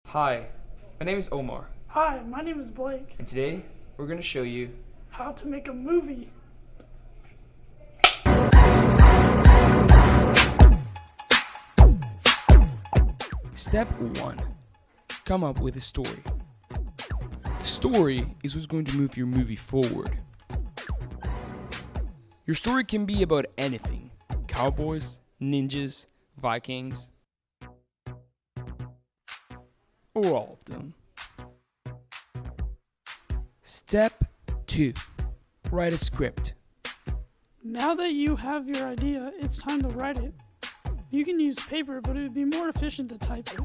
Hi, my name is Omar, Hi, my name is Blake. and today we're going to show you How to make a movie. Step 1. Come up with a story. The story is what's going to move your movie forward. Your story can be about anything: cowboys, ninjas, Vikings, or all of them. Step 2. Write a script. Now that you have your idea, it's time to write it. You can use paper, but it would be more efficient to type it.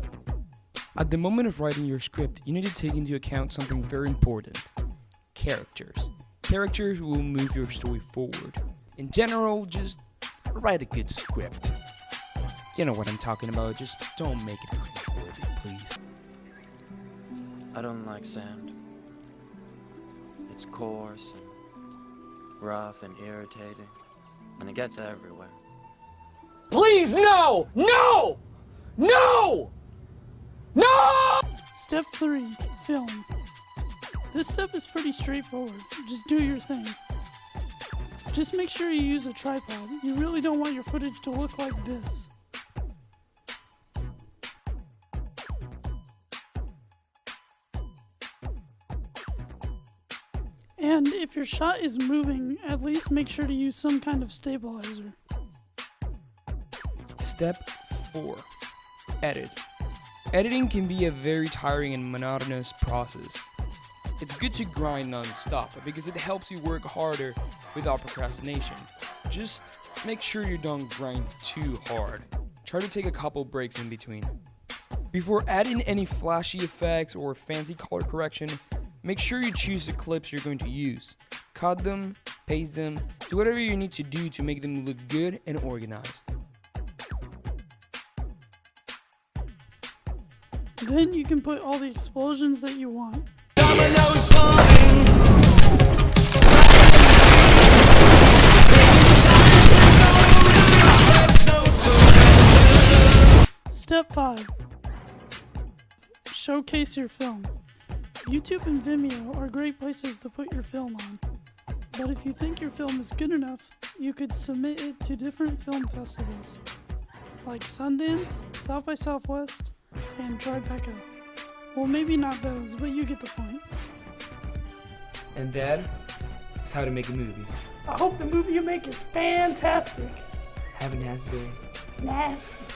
At the moment of writing your script, you need to take into account something very important: characters. Characters will move your story forward. In general, just write a good script. You know what I'm talking about, just don't make it cringeworthy, please. I don't like sand. It's coarse and rough and irritating, and it gets everywhere. Please, no! No! No! No! Step 3, film. This step is pretty straightforward. Just do your thing. Just make sure you use a tripod. You really don't want your footage to look like this. And if your shot is moving, at least make sure to use some kind of stabilizer. Step 4. Edit. Editing can be a very tiring and monotonous process. It's good to grind non-stop because it helps you work harder without procrastination. Just make sure you don't grind too hard. Try to take a couple breaks in between. Before adding any flashy effects or fancy color correction, make sure you choose the clips you're going to use. Cut them, paste them, do whatever you need to do to make them look good and organized. Then you can put all the explosions that you want. Step 5. Showcase your film. YouTube and Vimeo are great places to put your film on. But if you think your film is good enough, you could submit it to different film festivals, like Sundance, South by Southwest, and Tribeca. Well, maybe not those, but you get the point. and that is how to make a movie. I hope the movie you make is fantastic. Have a nice day. Yes.